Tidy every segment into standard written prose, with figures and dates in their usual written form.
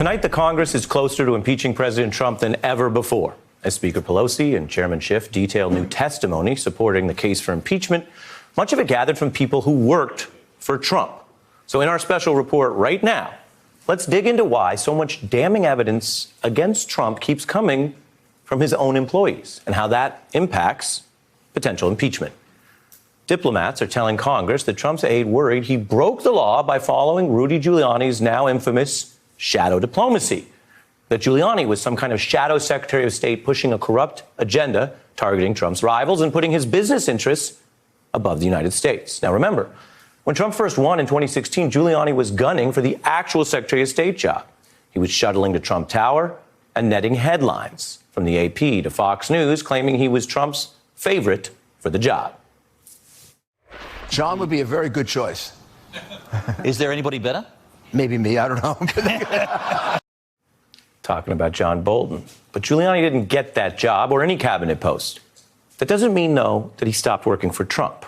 Tonight, the Congress is closer to impeaching President Trump than ever before, as Speaker Pelosi and Chairman Schiff detail new testimony supporting the case for impeachment, much of it gathered from people who worked for Trump. So in our special report right now, let's dig into why so much damning evidence against Trump keeps coming from his own employees and how that impacts potential impeachment. Diplomats are telling Congress that Trump's aide worried he broke the law by following Rudy Giuliani's now infamous shadow diplomacy, that Giuliani was some kind of shadow Secretary of State pushing a corrupt agenda targeting Trump's rivals and putting his business interests above the United States. Now, remember, when Trump first won in 2016, Giuliani was gunning for the actual Secretary of State job. He was shuttling to Trump Tower and netting headlines from the AP to Fox News, claiming he was Trump's favorite for the job. John would be a very good choice. Is there anybody better? Maybe me, I don't know. Talking about John Bolton. But Giuliani didn't get that job or any cabinet post. That doesn't mean, though, that he stopped working for Trump.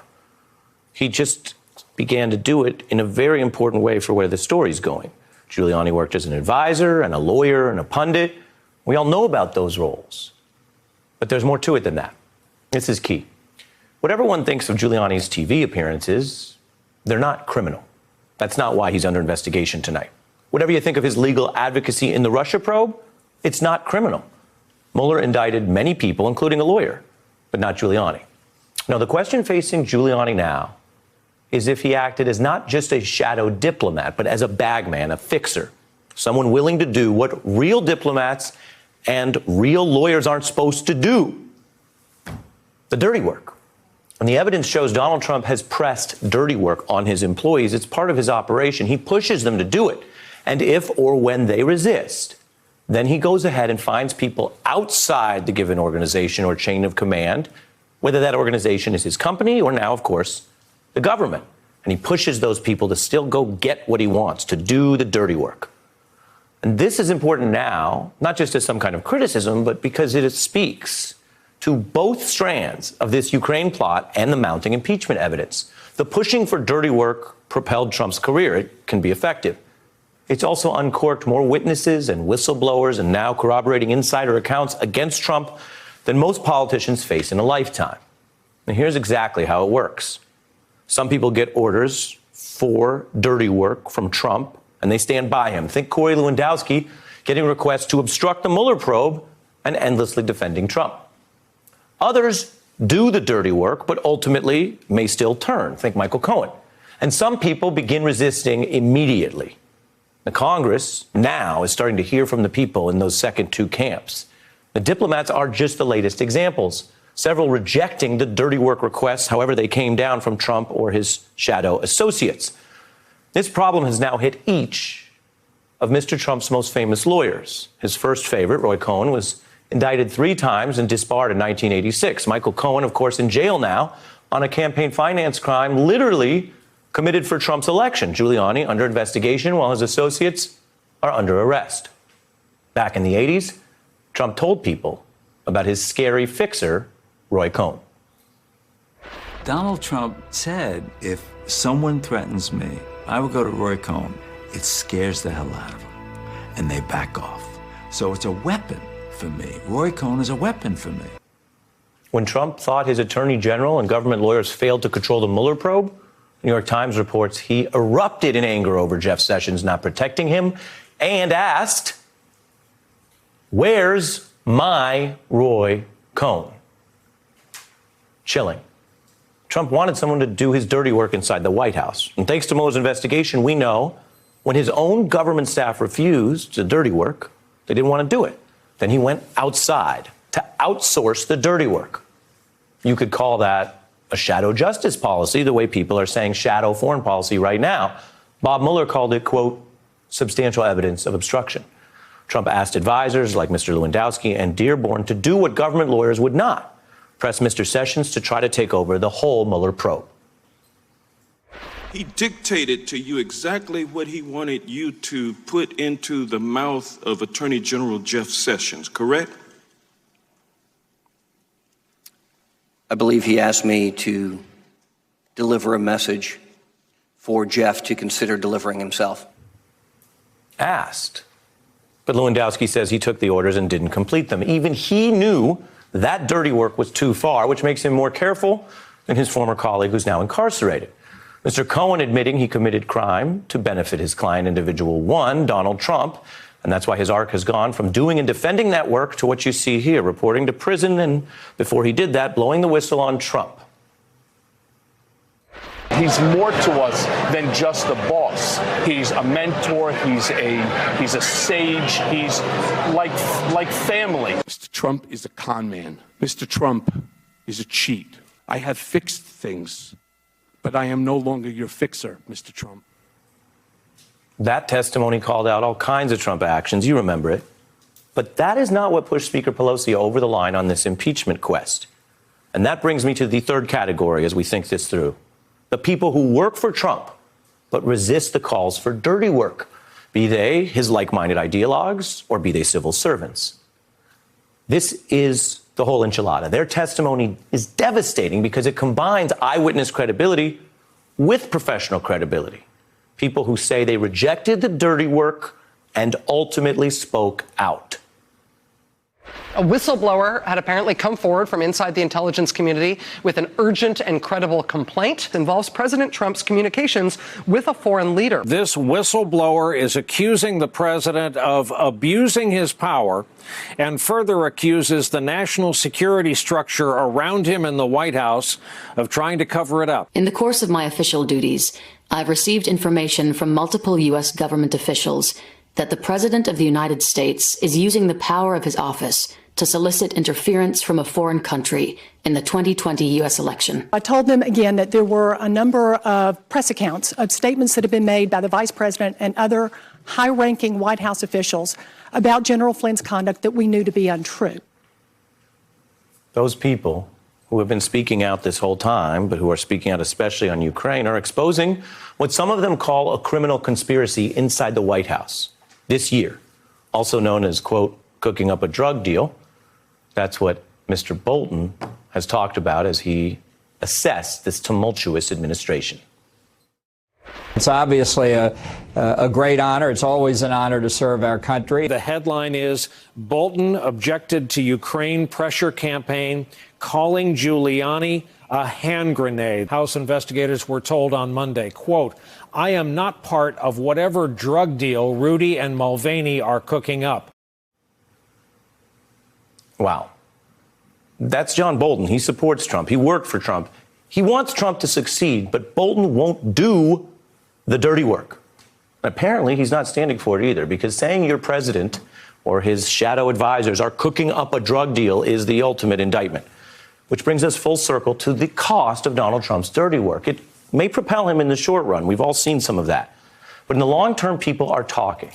He just began to do it in a very important way for where the story's going. Giuliani worked as an advisor and a lawyer and a pundit. We all know about those roles. But there's more to it than that. This is key. Whatever one thinks of Giuliani's TV appearances, they're not criminal. That's not why he's under investigation tonight. Whatever you think of his legal advocacy in the Russia probe, it's not criminal. Mueller indicted many people, including a lawyer, but not Giuliani. Now, the question facing Giuliani now is if he acted as not just a shadow diplomat, but as a bagman, a fixer, someone willing to do what real diplomats and real lawyers aren't supposed to do, the dirty work. And the evidence shows Donald Trump has pressed dirty work on his employees. It's part of his operation. He pushes them to do it. And if or when they resist, then he goes ahead and finds people outside the given organization or chain of command, whether that organization is his company or now, of course, the government. And he pushes those people to still go get what he wants, to do the dirty work. And this is important now, not just as some kind of criticism, but because it speaks to both strands of this Ukraine plot and the mounting impeachment evidence. The pushing for dirty work propelled Trump's career. It can be effective. It's also uncorked more witnesses and whistleblowers and now corroborating insider accounts against Trump than most politicians face in a lifetime. And here's exactly how it works. Some people get orders for dirty work from Trump, and they stand by him. Think Corey Lewandowski getting requests to obstruct the Mueller probe and endlessly defending Trump. Others do the dirty work, but ultimately may still turn. Think Michael Cohen. And some people begin resisting immediately. The Congress now is starting to hear from the people in those second two camps. The diplomats are just the latest examples, several rejecting the dirty work requests, however they came down from Trump or his shadow associates. This problem has now hit each of Mr. Trump's most famous lawyers. His first favorite, Roy Cohn, was indicted 3 times and disbarred in 1986. Michael Cohen, of course, in jail now on a campaign finance crime literally committed for Trump's election. Giuliani under investigation while his associates are under arrest. Back in the 80s, Trump told people about his scary fixer, Roy Cohn. Donald Trump said, if someone threatens me, I will go to Roy Cohn. It scares the hell out of them, and they back off. So it's a weapon for me. Roy Cohn is a weapon for me. When Trump thought his attorney general and government lawyers failed to control the Mueller probe, New York Times reports he erupted in anger over Jeff Sessions not protecting him and asked, "Where's my Roy Cohn?" Chilling. Trump wanted someone to do his dirty work inside the White House. And thanks to Mueller's investigation, we know when his own government staff refused the dirty work, they didn't want to do it. Then he went outside to outsource the dirty work. You could call that a shadow justice policy, the way people are saying shadow foreign policy right now. Bob Mueller called it, quote, substantial evidence of obstruction. Trump asked advisors like Mr. Lewandowski and Dearborn to do what government lawyers would not, press Mr. Sessions to try to take over the whole Mueller probe. He dictated to you exactly what he wanted you to put into the mouth of Attorney General Jeff Sessions, correct? I believe he asked me to deliver a message for Jeff to consider delivering himself. Asked. But Lewandowski says he took the orders and didn't complete them. Even he knew that dirty work was too far, which makes him more careful than his former colleague who's now incarcerated. Mr. Cohen admitting he committed crime to benefit his client individual one, Donald Trump. And that's why his arc has gone from doing and defending that work to what you see here, reporting to prison, and before he did that, blowing the whistle on Trump. He's more to us than just a boss. He's a mentor. He's a sage. He's like family. Mr. Trump is a con man. Mr. Trump is a cheat. I have fixed things, but I am no longer your fixer, Mr. Trump. That testimony called out all kinds of Trump actions. You remember it. But that is not what pushed Speaker Pelosi over the line on this impeachment quest. And that brings me to the third category as we think this through. The people who work for Trump but resist the calls for dirty work, be they his like-minded ideologues or be they civil servants. This is the whole enchilada. Their testimony is devastating because it combines eyewitness credibility with professional credibility. People who say they rejected the dirty work and ultimately spoke out. A whistleblower had apparently come forward from inside the intelligence community with an urgent and credible complaint that involves President Trump's communications with a foreign leader. This whistleblower is accusing the president of abusing his power and further accuses the national security structure around him in the White House of trying to cover it up. In the course of my official duties, I've received information from multiple U.S. government officials that the President of the United States is using the power of his office to solicit interference from a foreign country in the 2020 U.S. election. I told them again that there were a number of press accounts of statements that have been made by the Vice President and other high-ranking White House officials about General Flynn's conduct that we knew to be untrue. Those people who have been speaking out this whole time, but who are speaking out especially on Ukraine, are exposing what some of them call a criminal conspiracy inside the White House this year, also known as, quote, cooking up a drug deal. That's what Mr. Bolton has talked about as he assessed this tumultuous administration. It's obviously a great honor. It's always an honor to serve our country. The headline is Bolton objected to Ukraine pressure campaign, calling Giuliani a hand grenade. House investigators were told on Monday, quote, I am not part of whatever drug deal Rudy and Mulvaney are cooking up. Wow. That's John Bolton. He supports Trump. He worked for Trump. He wants Trump to succeed, but Bolton won't do the dirty work. Apparently, he's not standing for it either, because saying your president or his shadow advisors are cooking up a drug deal is the ultimate indictment, which brings us full circle to the cost of Donald Trump's dirty work. It may propel him in the short run. We've all seen some of that. But in the long term, people are talking.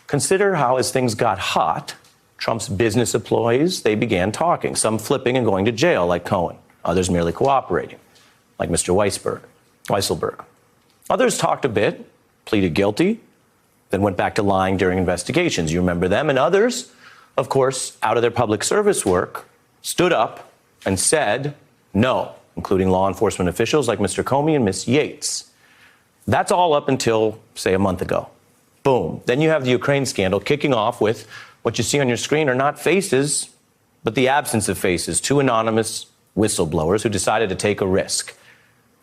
Consider how, as things got hot, Trump's business employees, they began talking, some flipping and going to jail, like Cohen, others merely cooperating, like Mr. Weisselberg. Others talked a bit, pleaded guilty, then went back to lying during investigations. You remember them. And others, of course, out of their public service work, stood up and said no, including law enforcement officials like Mr. Comey and Ms. Yates. That's all up until, say, a month ago. Boom. Then you have the Ukraine scandal kicking off with what you see on your screen are not faces, but the absence of faces. Two anonymous whistleblowers who decided to take a risk.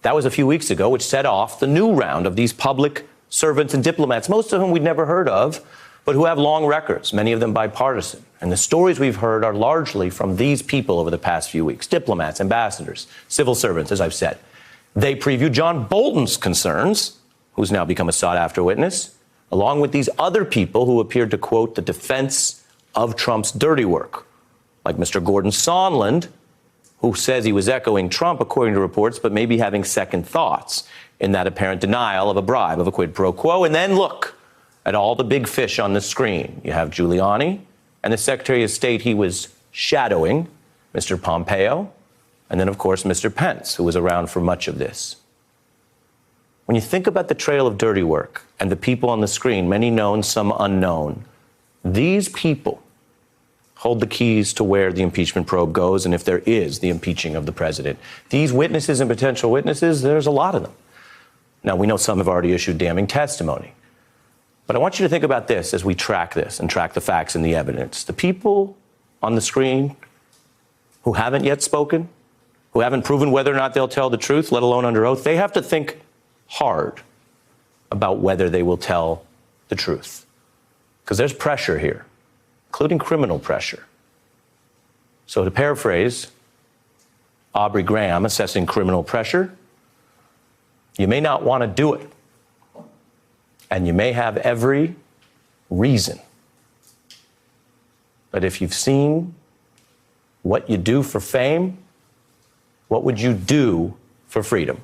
That was a few weeks ago, which set off the new round of these public servants and diplomats, most of whom we'd never heard of, but who have long records, many of them bipartisan. And the stories we've heard are largely from these people over the past few weeks, diplomats, ambassadors, civil servants, as I've said. They previewed John Bolton's concerns, who's now become a sought-after witness, along with these other people who appeared to quote the defense of Trump's dirty work, like Mr. Gordon Sondland, who says he was echoing Trump, according to reports, but maybe having second thoughts in that apparent denial of a bribe, of a quid pro quo. And then look at all the big fish on the screen. You have Giuliani and the Secretary of State he was shadowing, Mr. Pompeo, and then, of course, Mr. Pence, who was around for much of this. When you think about the trail of dirty work and the people on the screen, many known, some unknown, these people hold the keys to where the impeachment probe goes and if there is the impeaching of the president. These witnesses and potential witnesses, there's a lot of them. Now, we know some have already issued damning testimony. But I want you to think about this as we track this and track the facts and the evidence. The people on the screen who haven't yet spoken, who haven't proven whether or not they'll tell the truth, let alone under oath, they have to think hard about whether they will tell the truth. Because there's pressure here, including criminal pressure. So to paraphrase Aubrey Graham assessing criminal pressure, you may not want to do it. And you may have every reason. But if you've seen what you do for fame, what would you do for freedom?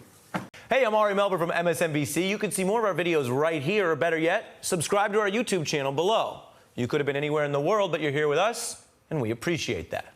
Hey, I'm Ari Melber from MSNBC. You can see more of our videos right here, or better yet, subscribe to our YouTube channel below. You could have been anywhere in the world, but you're here with us, and we appreciate that.